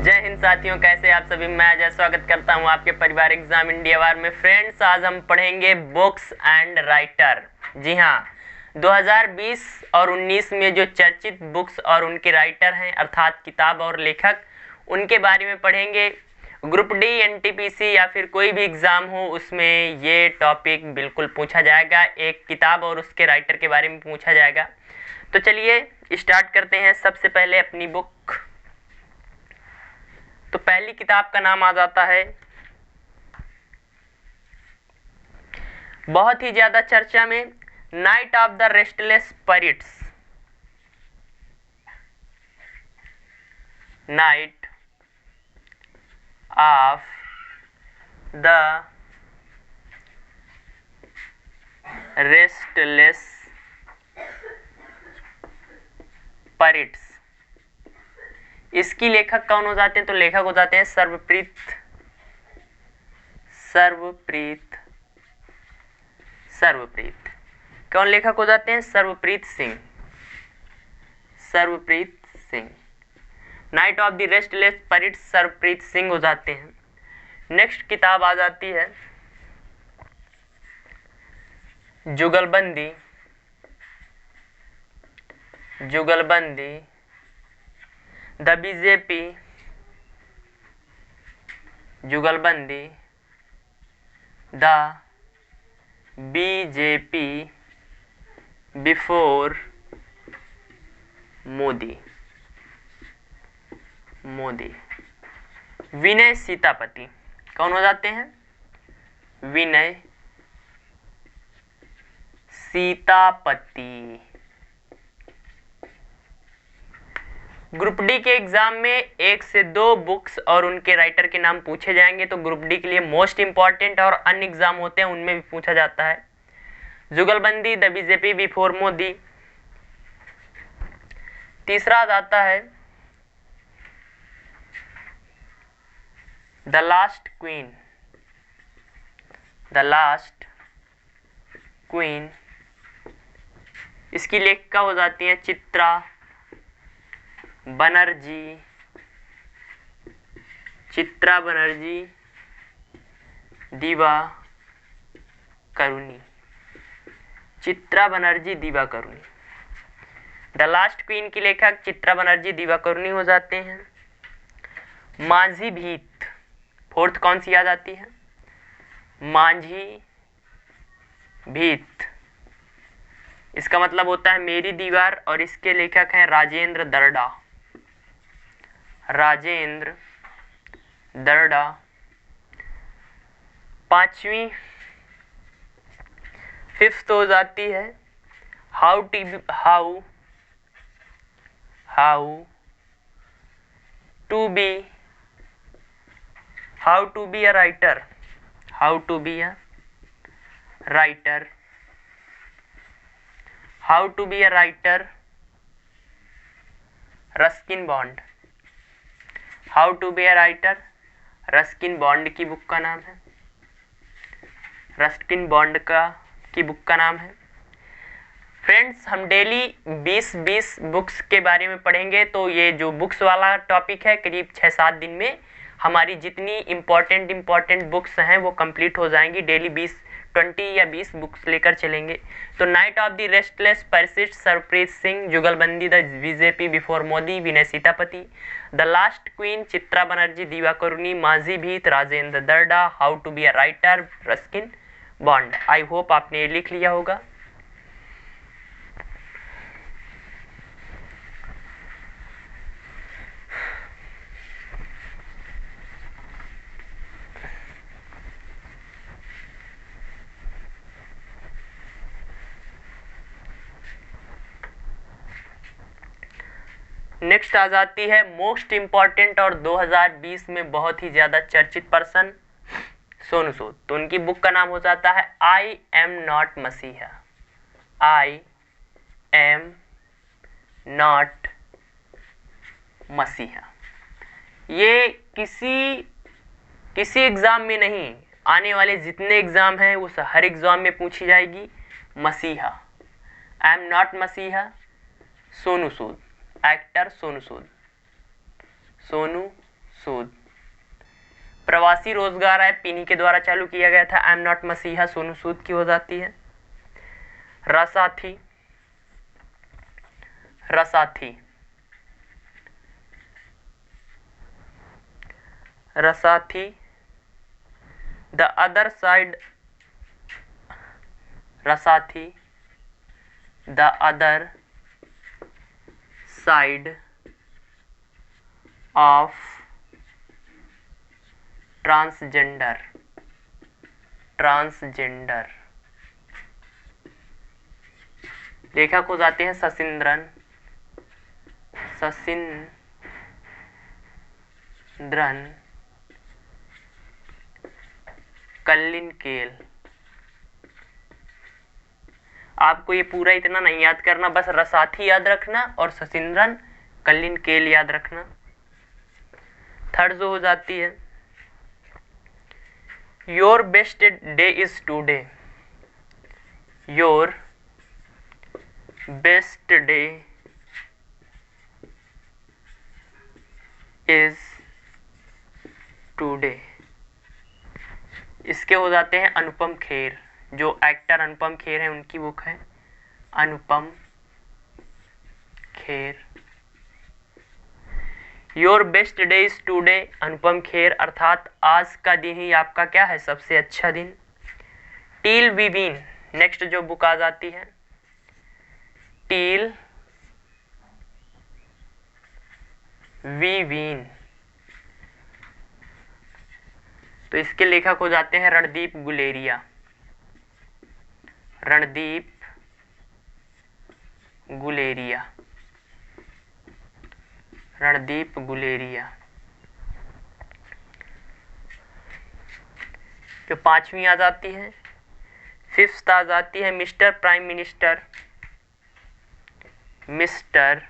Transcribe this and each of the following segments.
जय हिंद साथियों, कैसे आप सभी। मैं अजय स्वागत करता हूं आपके परिवार एग्जाम इंडिया वार में। फ्रेंड्स, आज हम पढ़ेंगे बुक्स एंड राइटर। जी हाँ, 2020 और 19 में जो चर्चित बुक्स और उनके राइटर हैं अर्थात किताब और लेखक, उनके बारे में पढ़ेंगे। ग्रुप डी, एनटीपीसी या फिर कोई भी एग्ज़ाम हो उसमें ये टॉपिक बिल्कुल पूछा जाएगा। एक किताब और उसके राइटर के बारे में पूछा जाएगा। तो चलिए स्टार्ट करते हैं। सबसे पहले अपनी बुक। तो पहली किताब का नाम आ जाता है, बहुत ही ज्यादा चर्चा में, night of the restless spirits. Night of the restless spirits. इसकी लेखक कौन हो जाते हैं? तो लेखक हो जाते हैं सर्वप्रीत कौन लेखक हो जाते हैं? Sarvpreet Singh. Night of the restless spirits Sarvpreet Singh हो जाते हैं। नेक्स्ट किताब आ जाती है Jugalbandi. The BJP, Jugalbandi the BJP before Modi. Vinay Sitapati कौन हो जाते हैं? विनय सीतापति। ग्रुप डी के एग्जाम में 1 से 2 बुक्स और उनके राइटर के नाम पूछे जाएंगे। तो ग्रुप डी के लिए मोस्ट इंपॉर्टेंट और अन्य एग्जाम होते हैं उनमें भी पूछा जाता है। Jugalbandi, the BJP before Modi. तीसरा आता है द लास्ट क्वीन। इसकी लेखिका हो जाती है Chitra Banerjee Divakaruni. The last queen की लेखक चित्रा बनर्जी दिवाकरुणी हो जाते हैं। मांझी भीत, फोर्थ कौन सी आ जाती है? मांझी भीत। इसका मतलब होता है मेरी दीवार और इसके लेखक हैं राजेंद्र दर्डा। पांचवी, फिफ्थ हो जाती है how to be a writer. Ruskin Bond. Ruskin Bond की बुक का नाम है। फ्रेंड्स, हम डेली 20 बुक्स के बारे में पढ़ेंगे। तो ये जो बुक्स वाला टॉपिक है, करीब 6-7 दिन में हमारी जितनी इम्पोर्टेंट बुक्स हैं वो कंप्लीट हो जाएंगी। डेली 20 या 20 बुक्स लेकर चलेंगे। तो night of the restless spirits Sarvpreet Singh, Jugalbandi the BJP before Modi Vinay Sitapati, the last queen Chitra Banerjee Divakaruni, मांझी भीत Rajendra Darda, how to be a writer Ruskin Bond. I hope आपने लिख लिया होगा। नेक्स्ट आ जाती है मोस्ट इंपॉर्टेंट और 2020 में बहुत ही ज्यादा चर्चित पर्सन, सोनू सूद। तो उनकी बुक का नाम हो जाता है आई एम नॉट मसीहा। ये किसी एग्जाम में नहीं, आने वाले जितने एग्जाम हैं उस हर एग्जाम में पूछी जाएगी मसीहा। आई am not messiah, Sonu Sood, actor Sonu Sood. प्रवासी रोजगार ऐप इन्हीं के द्वारा चालू किया गया था। आई एम नॉट मसीहा सोनू सूद की हो जाती है। Rasathi, Rasathi, Rasathi, the other side, Rasathi, the other side of transgender, transgender. लेखक हो जाते हैं शशिंद्रन, शशिंद्रन कल्लिनकेल। आपको ये पूरा इतना नहीं याद करना, बस रसाथी याद रखना और शशिंद्रन कल्लिनकेल याद रखना। थर्ड जो हो जाती है, your best day is today, your best day is today. इसके हो जाते हैं अनुपम खेर, जो एक्टर अनुपम खेर है उनकी बुक है Anupam Kher. Your best day is today, Anupam Kher, अर्थात आज का दिन ही आपका क्या है, सबसे अच्छा दिन। टील विवीन, नेक्स्ट जो बुक आ जाती है, टील विवीन, तो इसके लेखक हो जाते हैं रणदीप गुलेरिया, रणदीप गुलेरिया, रणदीप गुलेरिया। जो पांचवी आ जाती है, फिफ्थ आ जाती है mister prime minister, mister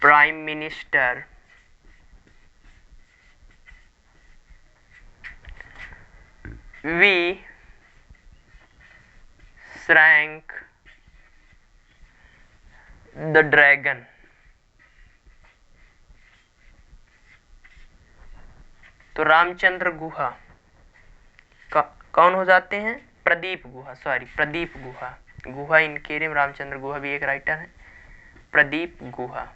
prime minister, we shrank the dragon. तो रामचंद्र गुहा कौन हो जाते हैं, प्रदीप गुहा, सॉरी प्रदीप गुहा, गुहा इनके रामचंद्र गुहा भी एक राइटर है, प्रदीप गुहा।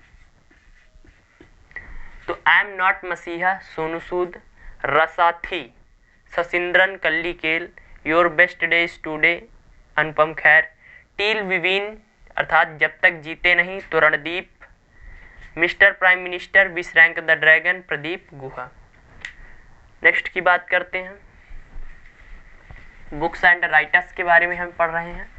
तो आई am not messiah Sonu Sood, Rasathi Sasindran Kallikel, your best day is today Anupam Kher, till we win अर्थात जब तक जीते नहीं तो Randeep, mister prime minister wish rank the dragon Pradeep Guha. Next की बात करते हैं, बुक्स एंड राइटर्स के बारे में हम पढ़ रहे हैं।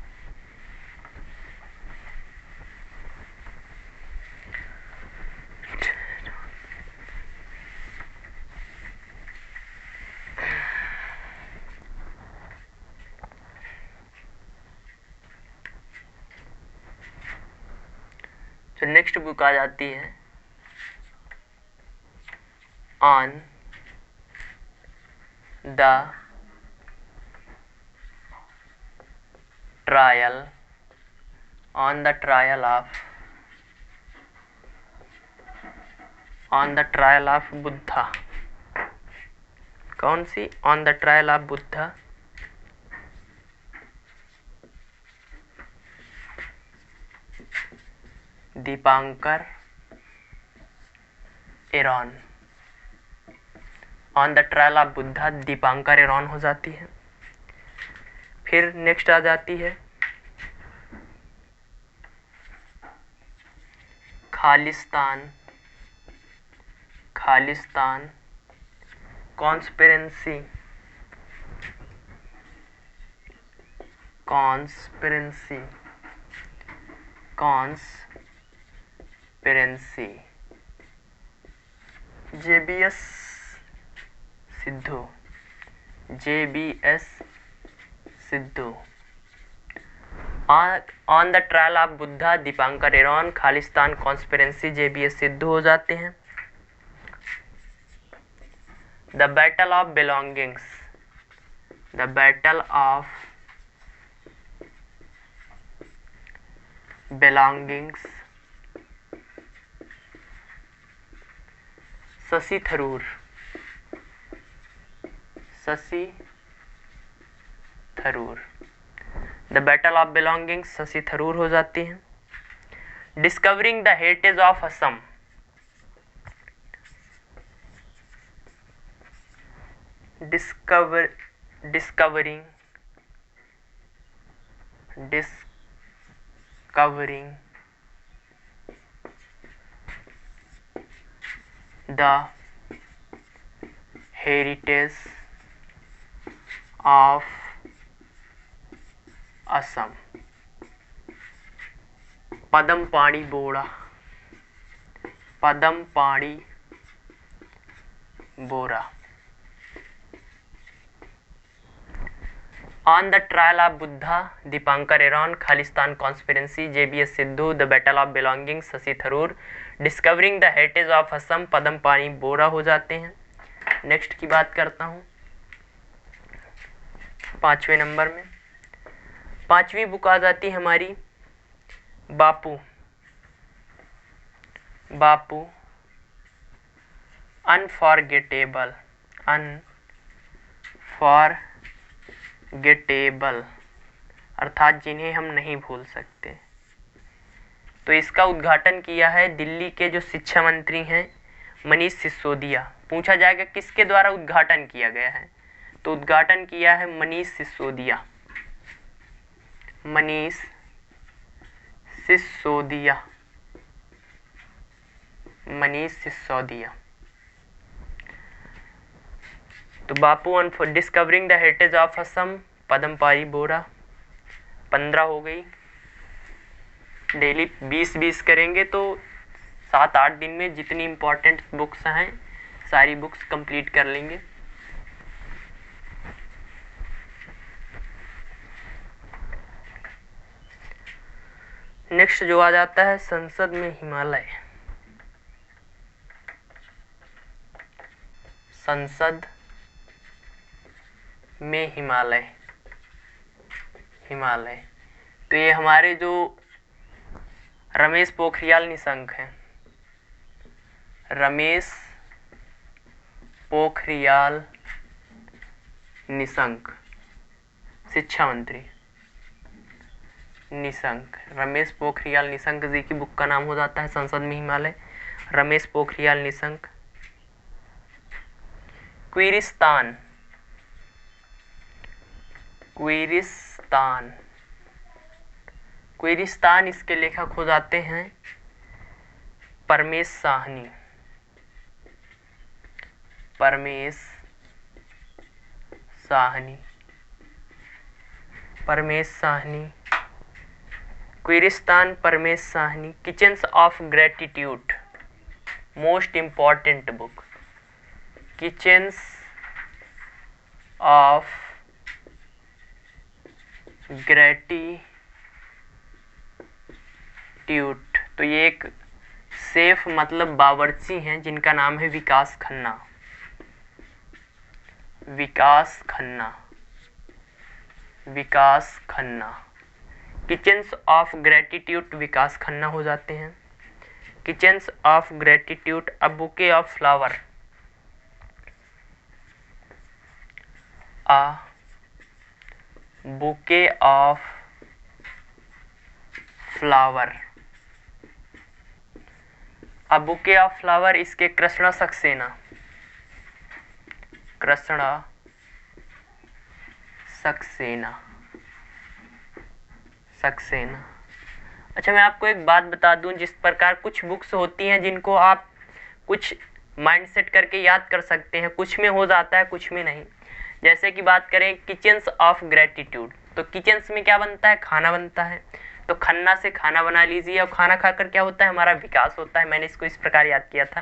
तो नेक्स्ट बुक आ जाती है on the trial, on the trial of Buddha. कौन सी, on the trial of Buddha. Deepankar Aron, on the trial of Buddha Deepankar Aron हो जाती है। फिर नेक्स्ट आ जाती है Khalistan, Khalistan conspiracy, conspiracy, conspiracy, JBS Sidhu, JBS Sidhu. On the trial of Buddha Deepankar Aron, Khalistan conspiracy JBS Sidhu हो जाते हैं। The battle of belongings, the battle of belongings Shashi Tharoor, Shashi Tharoor. The battle of belonging Shashi Tharoor हो जाती है। Discovering the heritage of Assam, discovering the heritage of Assam, Padampani Bora, Padampani Bora. On the trial of Buddha, Deepankar Aron, Khalistan conspiracy, JBS Sidhu, the battle of belonging Shashi Tharoor, discovering the heritage of Assam Padampani Bora हो जाते हैं। Next की बात करता हूँ 5वें नंबर में। 5वीं बुक आ जाती है हमारी बापू, बापू अनफॉरगेटेबल, अनफॉरगेटेबल अर्थात जिन्हें हम नहीं भूल सकते। तो इसका उद्घाटन किया है दिल्ली के जो शिक्षा मंत्री हैं मनीष सिसोदिया। पूछा जाएगा किसके द्वारा उद्घाटन किया गया है, तो उद्घाटन किया है मनीष सिसोदिया, मनीष सिसोदिया, मनीष सिसोदिया। तो बापू on discovering the heritage of Assam Padampani Bora 15 हो गई। डेली 20-20 करेंगे तो 7-8 दिन में जितनी इम्पोर्टेंट बुक्स हैं सारी बुक्स कंप्लीट कर लेंगे। नेक्स्ट जो आ जाता है संसद में हिमालय, संसद में हिमालय, हिमालय। तो ये हमारे जो रमेश पोखरियाल निशंक हैं, रमेश पोखरियाल निशंक, शिक्षा मंत्री निशंक, रमेश पोखरियाल निशंक जी की बुक का नाम हो जाता है संसद में हिमालय, रमेश पोखरियाल निशंक। क्विरिस्तान, क्विरिस्तान, क्विरिस्तान इसके लेखक हो जाते हैं Parmesh Sahni, Parmesh Sahni, Parmesh Sahni, Queeristan Parmesh Sahni. Kitchens of gratitude most important book, kitchens of gratitude. तो ये एक सेफ मतलब बावर्ची हैं जिनका नाम है विकास खन्ना, विकास खन्ना, विकास खन्ना। किचन्स ऑफ ग्रेटिट्यूड विकास खन्ना हो जाते हैं। Kitchens of gratitude, a bouquet of flower, a bouquet of flower, a bouquet of flower इसके कृष्णा सक्सेना, कृष्णा सक्सेना, सक्सेना। अच्छा मैं आपको एक बात बता दूं, जिस प्रकार कुछ बुक्स होती हैं जिनको आप कुछ माइंडसेट करके याद कर सकते हैं, कुछ में हो जाता है कुछ में नहीं। जैसे कि बात करें किचन्स ऑफ ग्रेटिट्यूड, तो किचन्स में क्या बनता है, खाना बनता है, तो खन्ना से खाना बना लीजिए और खाना खाकर क्या होता है, हमारा विकास होता है। मैंने इसको इस प्रकार याद किया था।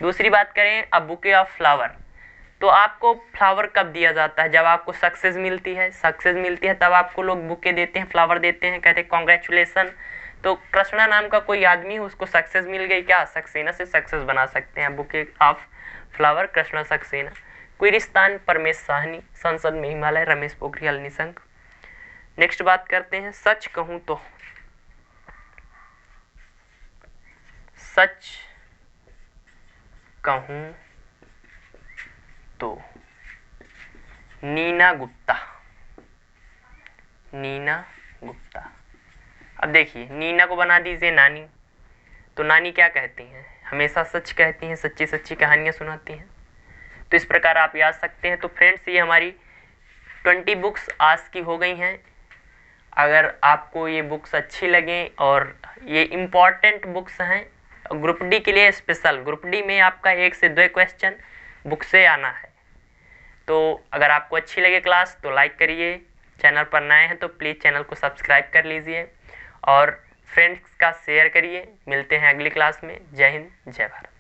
दूसरी बात करें अ बुके ऑफ फ्लावर, तो आपको फ्लावर कब दिया जाता है, जब आपको सक्सेस मिलती है, सक्सेस मिलती है तब आपको लोग बुके देते हैं, फ्लावर देते हैं, कहते हैं कॉन्ग्रेचुलेसन। तो कृष्णा नाम का कोई आदमी उसको सक्सेस मिल गई, क्या सक्सेना से सक्सेस बना सकते हैं, bouquet of flower Krishna Saxena. Queeristan Parmesh Sahni, संसद में हिमालय रमेश पोखरियाल निशंक। नेक्स्ट बात करते हैं सच कहूं तो, सच कहूँ तो नीना गुप्ता। नीना गुप्ता। अब देखिए, नीना को बना दीजिए नानी, तो नानी क्या कहती हैं? हमेशा सच कहती हैं, सच्ची सच्ची कहानियाँ सुनाती हैं। तो इस प्रकार आप याद सकते हैं। तो फ्रेंड्स, ये हमारी 20 बुक्स आज की हो गई हैं। अगर आपको ये बुक्स अच्छी लगें और ये इम्पॉर्टेंट बुक्स हैं, ग्रुप डी के लिए स्पेशल, ग्रुप डी में आपका 1 से 2 क्वेश्चन बुक से आना है। तो अगर आपको अच्छी लगे क्लास तो लाइक करिए, चैनल पर नए हैं तो प्लीज़ चैनल को सब्सक्राइब कर लीजिए और फ्रेंड्स का शेयर करिए। मिलते हैं अगली क्लास में। जय हिंद, जय भारत।